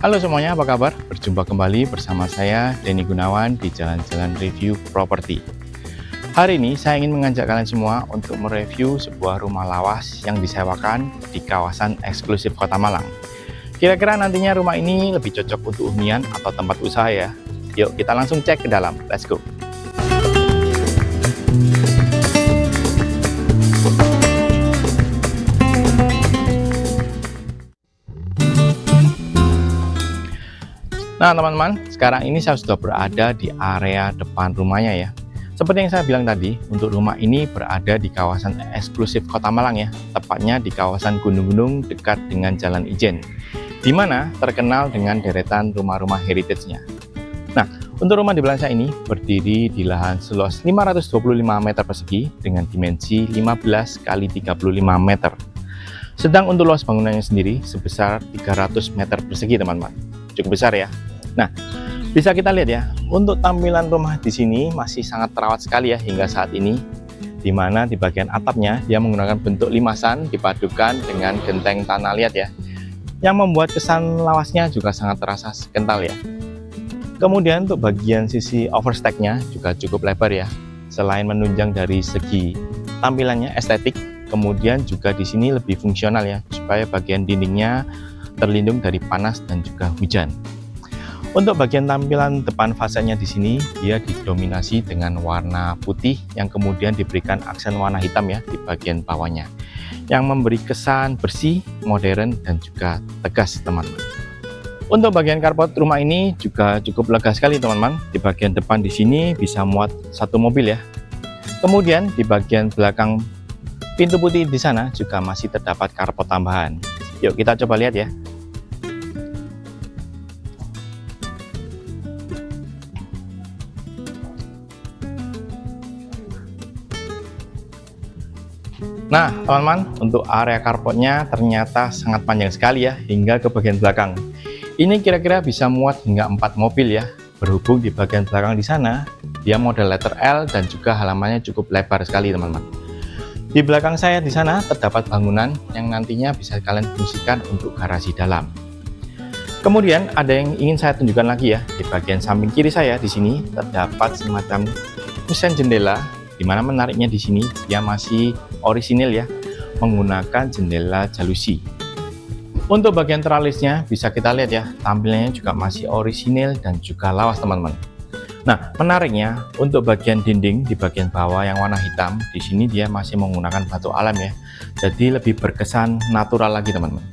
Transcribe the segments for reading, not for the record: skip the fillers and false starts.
Halo semuanya, apa kabar? Berjumpa kembali bersama saya, Denny Gunawan, di Jalan-Jalan Review Properti. Hari ini saya ingin mengajak kalian semua untuk mereview sebuah rumah lawas yang disewakan di kawasan eksklusif Kota Malang. Kira-kira nantinya rumah ini lebih cocok untuk hunian atau tempat usaha ya? Yuk kita langsung cek ke dalam, let's go! Nah teman-teman, sekarang ini saya sudah berada di area depan rumahnya ya. Seperti yang saya bilang tadi, untuk rumah ini berada di kawasan eksklusif Kota Malang ya, tepatnya di kawasan gunung-gunung dekat dengan Jalan Ijen, di mana terkenal dengan deretan rumah-rumah heritage-nya. Nah, untuk rumah di belakang saya ini berdiri di lahan seluas 525 meter persegi dengan dimensi 15 x 35 meter. Sedang untuk luas bangunannya sendiri sebesar 300 meter persegi teman-teman. Cukup besar ya. Nah, bisa kita lihat ya, untuk tampilan rumah di sini masih sangat terawat sekali ya hingga saat ini, di mana di bagian atapnya dia menggunakan bentuk limasan dipadukan dengan genteng tanah liat ya, yang membuat kesan lawasnya juga sangat terasa kental ya. Kemudian untuk bagian sisi overstacknya juga cukup lebar ya, selain menunjang dari segi tampilannya estetik, kemudian juga di sini lebih fungsional ya, supaya bagian dindingnya terlindung dari panas dan juga hujan. Untuk bagian tampilan depan fasadnya di sini, dia didominasi dengan warna putih yang kemudian diberikan aksen warna hitam ya di bagian bawahnya, yang memberi kesan bersih, modern, dan juga tegas teman-teman. Untuk bagian carport rumah ini juga cukup lega sekali teman-teman. Di bagian depan di sini bisa muat satu mobil ya. Kemudian di bagian belakang pintu putih di sana juga masih terdapat carport tambahan. Yuk kita coba lihat ya. Nah teman-teman, untuk area carportnya ternyata sangat panjang sekali ya, hingga ke bagian belakang. Ini kira-kira bisa muat hingga 4 mobil ya, berhubung di bagian belakang di sana dia model letter L dan juga halamannya cukup lebar sekali teman-teman. Di belakang saya di sana terdapat bangunan yang nantinya bisa kalian fungsikan untuk garasi dalam. Kemudian ada yang ingin saya tunjukkan lagi ya, di bagian samping kiri saya di sini terdapat semacam kusen jendela, di mana menariknya di sini dia masih orisinil ya, menggunakan jendela jalusi. Untuk bagian tralisnya bisa kita lihat ya, tampilannya juga masih orisinil dan juga lawas teman-teman. Nah, menariknya untuk bagian dinding di bagian bawah yang warna hitam, di sini dia masih menggunakan batu alam ya, jadi lebih berkesan natural lagi teman-teman.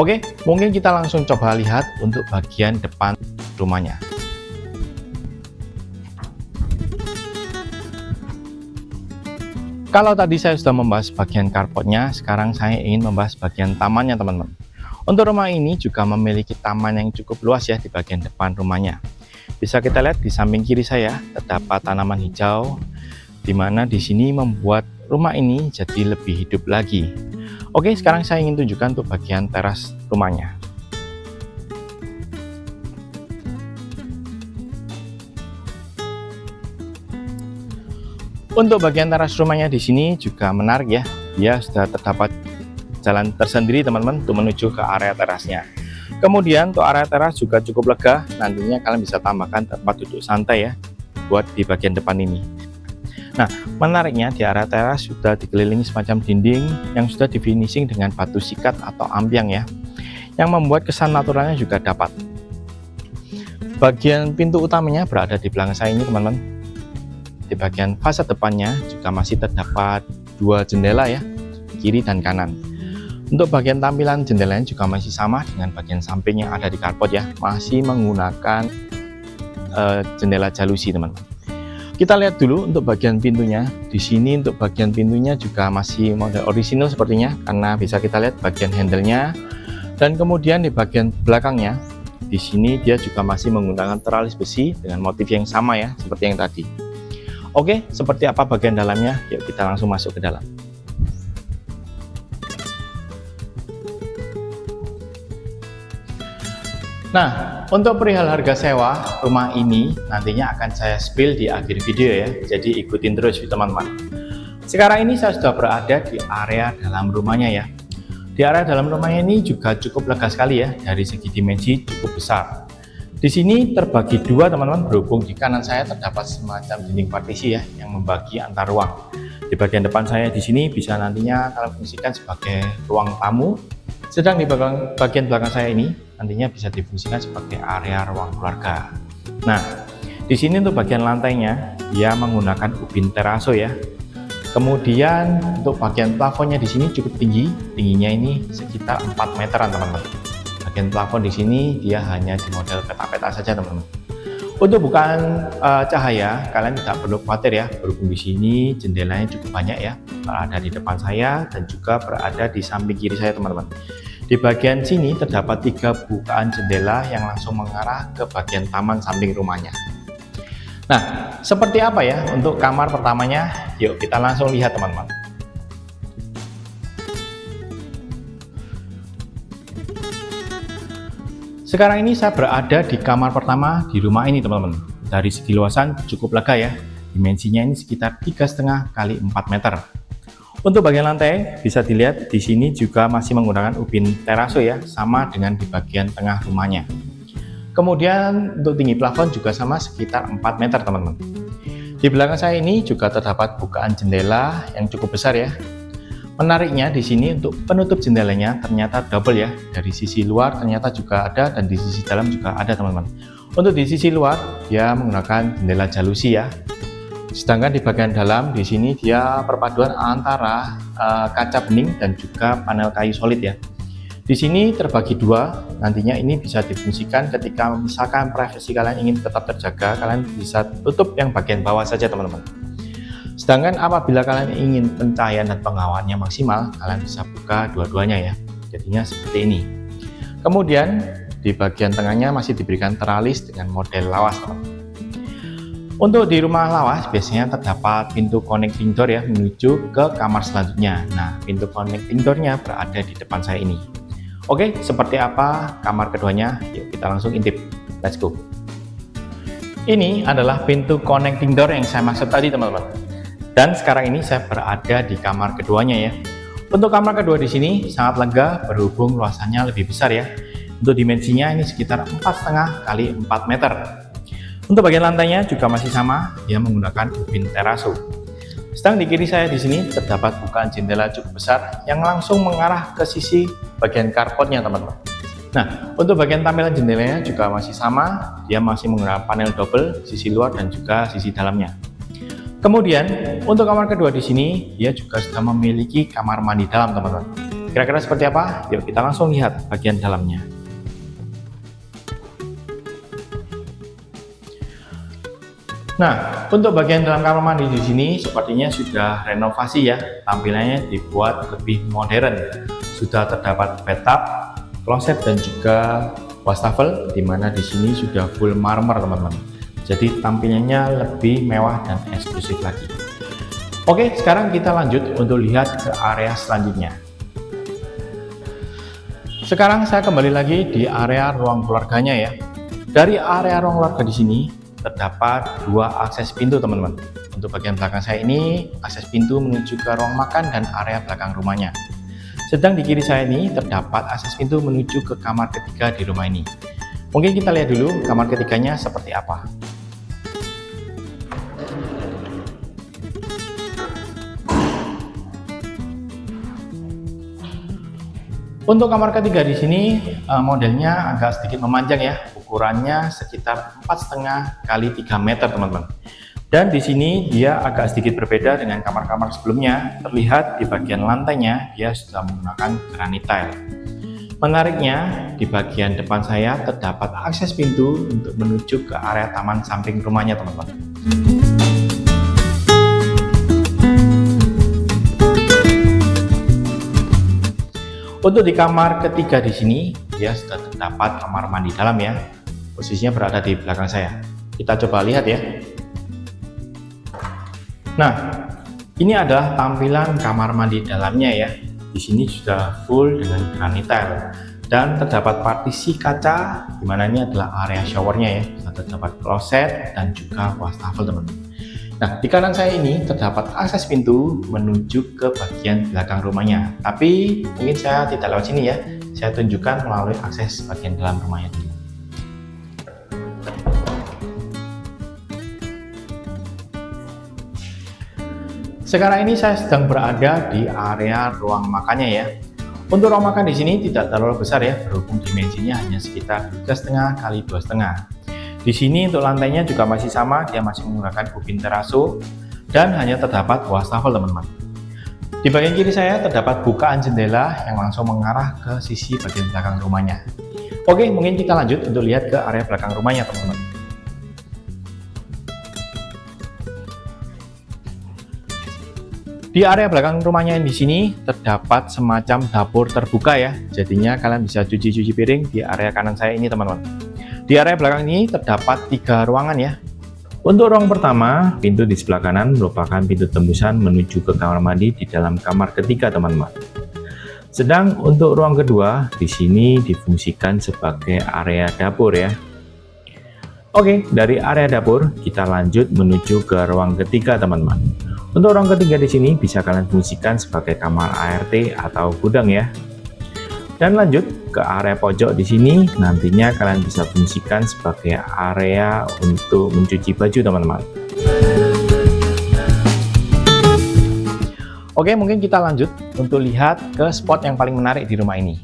Oke, mungkin kita langsung coba lihat untuk bagian depan rumahnya. Kalau tadi saya sudah membahas bagian carportnya, sekarang saya ingin membahas bagian tamannya teman-teman. Untuk rumah ini juga memiliki taman yang cukup luas ya di bagian depan rumahnya. Bisa kita lihat di samping kiri saya terdapat tanaman hijau, di mana di sini membuat rumah ini jadi lebih hidup lagi. Oke, sekarang saya ingin tunjukkan untuk bagian teras rumahnya. Untuk bagian teras rumahnya di sini juga menarik ya. Dia sudah terdapat jalan tersendiri teman-teman untuk menuju ke area terasnya. Kemudian untuk area teras juga cukup lega. Nantinya kalian bisa tambahkan tempat duduk santai ya buat di bagian depan ini. Nah, menariknya di area teras sudah dikelilingi semacam dinding yang sudah di finishing dengan batu sikat atau ampiang ya, yang membuat kesan naturalnya juga dapat. Bagian pintu utamanya berada di belakang saya ini teman-teman. Di bagian fasad depannya juga masih terdapat 2 jendela ya, kiri dan kanan. Untuk bagian tampilan jendelanya juga masih sama dengan bagian samping yang ada di carport ya, masih menggunakan jendela jalusi teman-teman. Kita lihat dulu untuk bagian pintunya. Di sini untuk bagian pintunya juga masih model orisinal sepertinya, karena bisa kita lihat bagian handle-nya. Dan kemudian di bagian belakangnya, di sini dia juga masih menggunakan teralis besi dengan motif yang sama ya, seperti yang tadi. Oke, seperti apa bagian dalamnya? Yuk kita langsung masuk ke dalam. Nah, untuk perihal harga sewa rumah ini nantinya akan saya spill di akhir video ya, jadi ikutin terus teman-teman. Sekarang ini saya sudah berada di area dalam rumahnya ya. Di area dalam rumahnya ini juga cukup lega sekali ya, dari segi dimensi cukup besar. Di sini terbagi dua teman-teman, berhubung di kanan saya terdapat semacam dinding partisi ya yang membagi antar ruang. Di bagian depan saya di sini bisa nantinya kalian fungsikan sebagai ruang tamu, sedang di bagian belakang saya ini nantinya bisa difungsikan sebagai area ruang keluarga. Nah, di sini untuk bagian lantainya dia menggunakan ubin teraso ya. Kemudian untuk bagian plafonnya di sini cukup tinggi, tingginya ini sekitar 4 meteran teman-teman. Bagian plafon di sini dia hanya di model peta-peta saja teman-teman. Untuk bukaan cahaya, kalian tidak perlu khawatir ya, berhubung di sini jendelanya cukup banyak ya, berada di depan saya dan juga berada di samping kiri saya teman-teman. Di bagian sini terdapat 3 bukaan jendela yang langsung mengarah ke bagian taman samping rumahnya. Nah, seperti apa ya untuk kamar pertamanya? Yuk kita langsung lihat teman-teman. Sekarang ini saya berada di kamar pertama di rumah ini teman-teman. Dari segi luasan cukup lega ya, dimensinya ini sekitar 3,5 kali 4 meter. Untuk bagian lantai bisa dilihat di sini juga masih menggunakan ubin teraso ya, sama dengan di bagian tengah rumahnya. Kemudian untuk tinggi plafon juga sama sekitar 4 meter teman-teman. Di belakang saya ini juga terdapat bukaan jendela yang cukup besar ya. Menariknya di sini untuk penutup jendelanya ternyata double ya. Dari sisi luar ternyata juga ada dan di sisi dalam juga ada teman-teman. Untuk di sisi luar dia menggunakan jendela jalusi ya. Sedangkan di bagian dalam di sini dia perpaduan antara kaca bening dan juga panel kayu solid ya. Di sini terbagi dua, nantinya ini bisa difungsikan ketika misalkan privasi kalian ingin tetap terjaga, kalian bisa tutup yang bagian bawah saja teman-teman. Sedangkan apabila kalian ingin pencahayaan dan pengawasannya maksimal, kalian bisa buka dua-duanya ya. Jadinya seperti ini. Kemudian di bagian tengahnya masih diberikan teralis dengan model lawas teman. Untuk di rumah lawas biasanya terdapat pintu connecting door ya menuju ke kamar selanjutnya. Nah, pintu connecting door-nya berada di depan saya ini. Oke, seperti apa kamar keduanya? Yuk kita langsung intip. Let's go. Ini adalah pintu connecting door yang saya maksud tadi teman-teman. Dan sekarang ini saya berada di kamar keduanya ya. Untuk kamar kedua di sini sangat lega berhubung luasannya lebih besar ya. Untuk dimensinya ini sekitar 4,5 kali 4 meter. Untuk bagian lantainya juga masih sama, dia menggunakan ubin teraso. Sedang di kiri saya di sini terdapat bukaan jendela cukup besar yang langsung mengarah ke sisi bagian carportnya teman-teman. Nah, untuk bagian tampilan jendelanya juga masih sama, dia masih menggunakan panel double sisi luar dan juga sisi dalamnya. Kemudian untuk kamar kedua di sini dia juga sudah memiliki kamar mandi dalam teman-teman. Kira-kira seperti apa? Yuk kita langsung lihat bagian dalamnya. Nah, untuk bagian dalam kamar mandi di sini sepertinya sudah renovasi ya. Tampilannya dibuat lebih modern. Sudah terdapat bathtub, kloset dan juga wastafel, di mana di sini sudah full marmer teman-teman. Jadi tampilannya lebih mewah dan eksklusif lagi. Oke, sekarang kita lanjut untuk lihat ke area selanjutnya. Sekarang saya kembali lagi di area ruang keluarganya ya. Dari area ruang keluarga di sini terdapat 2 akses pintu teman-teman. Untuk bagian belakang saya ini akses pintu menuju ke ruang makan dan area belakang rumahnya. Sedang di kiri saya ini terdapat akses pintu menuju ke kamar ketiga di rumah ini. Mungkin kita lihat dulu kamar ketiganya seperti apa. Untuk kamar ketiga di sini modelnya agak sedikit memanjang ya, ukurannya sekitar 4,5 kali 3 meter teman-teman. Dan di sini dia agak sedikit berbeda dengan kamar-kamar sebelumnya. Terlihat di bagian lantainya dia sudah menggunakan granit tile. Menariknya di bagian depan saya terdapat akses pintu untuk menuju ke area taman samping rumahnya teman-teman. Untuk di kamar ketiga di sini, dia sudah terdapat kamar mandi dalam ya. Posisinya berada di belakang saya. Kita coba lihat ya. Nah, ini adalah tampilan kamar mandi dalamnya ya. Di sini sudah full dengan granit tile dan terdapat partisi kaca, di mana ini adalah area showernya ya. Sudah terdapat kloset dan juga wastafel teman-teman. Nah, di kanan saya ini terdapat akses pintu menuju ke bagian belakang rumahnya. Tapi mungkin saya tidak lewat sini ya. Saya tunjukkan melalui akses bagian dalam rumahnya dulu. Sekarang ini saya sedang berada di area ruang makannya ya. Untuk ruang makan di sini tidak terlalu besar ya, berhubung dimensinya hanya sekitar 3,5 kali 2,5. Di sini untuk lantainya juga masih sama, dia masih menggunakan bubin teraso dan hanya terdapat wastafel teman-teman. Di bagian kiri saya terdapat bukaan jendela yang langsung mengarah ke sisi bagian belakang rumahnya. Oke, mungkin kita lanjut untuk lihat ke area belakang rumahnya teman-teman. Di area belakang rumahnya di sini terdapat semacam dapur terbuka ya, jadinya kalian bisa cuci piring di area kanan saya ini teman-teman. Di area belakang ini terdapat 3 ruangan ya. Untuk ruang pertama, pintu di sebelah kanan merupakan pintu tembusan menuju ke kamar mandi di dalam kamar ketiga teman-teman. Sedang untuk ruang kedua, di sini difungsikan sebagai area dapur ya. Oke, dari area dapur kita lanjut menuju ke ruang ketiga teman-teman. Untuk ruang ketiga di sini bisa kalian fungsikan sebagai kamar ART atau gudang ya. Dan lanjut ke area pojok di sini, nantinya kalian bisa fungsikan sebagai area untuk mencuci baju teman-teman. Oke, mungkin kita lanjut untuk lihat ke spot yang paling menarik di rumah ini.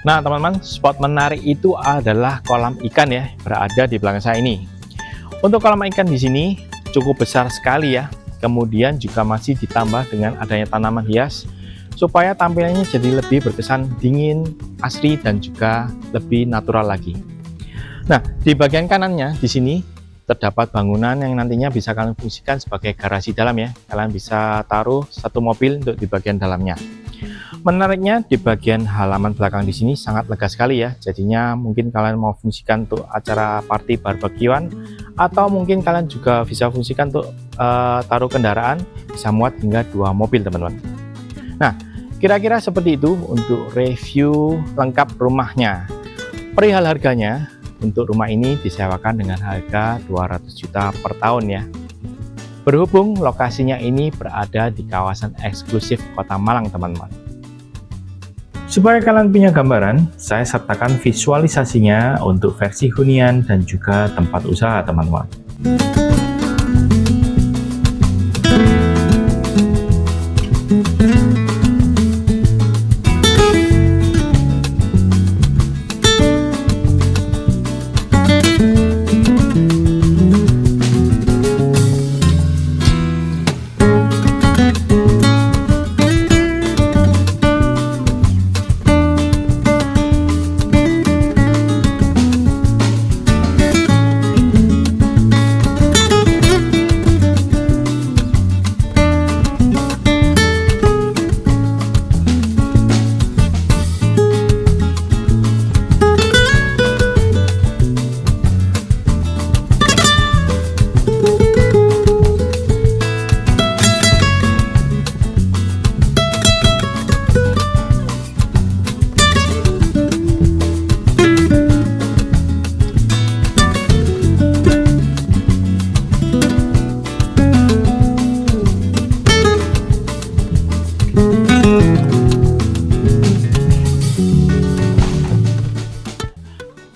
Nah teman-teman, spot menarik itu adalah kolam ikan ya, berada di belakang saya ini. Untuk kolam ikan di sini cukup besar sekali ya. Kemudian juga masih ditambah dengan adanya tanaman hias supaya tampilannya jadi lebih berkesan dingin, asri, dan juga lebih natural lagi. Nah, di bagian kanannya di sini terdapat bangunan yang nantinya bisa kalian fungsikan sebagai garasi dalam ya. Kalian bisa taruh satu mobil untuk di bagian dalamnya. Menariknya di bagian halaman belakang di sini sangat lega sekali ya. Jadinya mungkin kalian mau fungsikan untuk acara party barbekyuan, atau mungkin kalian juga bisa fungsikan untuk taruh kendaraan, bisa muat hingga 2 mobil teman-teman. Nah, kira-kira seperti itu untuk review lengkap rumahnya. Perihal harganya, untuk rumah ini disewakan dengan harga 200 juta per tahun ya. Berhubung lokasinya ini berada di kawasan eksklusif Kota Malang teman-teman. Supaya kalian punya gambaran, saya sertakan visualisasinya untuk versi hunian dan juga tempat usaha teman-teman.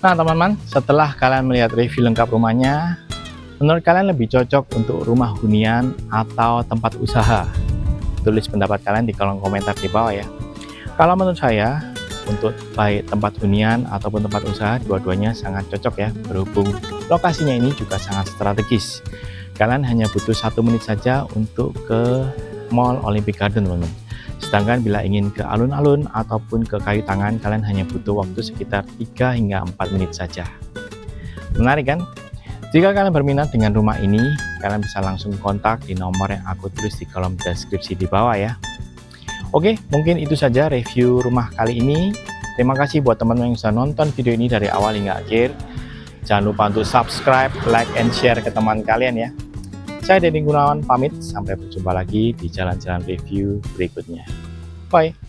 Nah teman-teman, setelah kalian melihat review lengkap rumahnya, menurut kalian lebih cocok untuk rumah hunian atau tempat usaha? Tulis pendapat kalian di kolom komentar di bawah ya. Kalau menurut saya, untuk baik tempat hunian ataupun tempat usaha, dua-duanya sangat cocok ya, berhubung lokasinya ini juga sangat strategis. Kalian hanya butuh 1 menit saja untuk ke Mall Olympic Garden teman-teman. Sedangkan bila ingin ke alun-alun ataupun ke Kayu Tangan, kalian hanya butuh waktu sekitar 3 hingga 4 menit saja. Menarik kan? Jika kalian berminat dengan rumah ini, kalian bisa langsung kontak di nomor yang aku tulis di kolom deskripsi di bawah ya. Oke, mungkin itu saja review rumah kali ini. Terima kasih buat teman-teman yang sudah nonton video ini dari awal hingga akhir. Jangan lupa untuk subscribe, like, and share ke teman kalian ya. Saya Denny Gunawan pamit, sampai berjumpa lagi di jalan-jalan review berikutnya. Bye!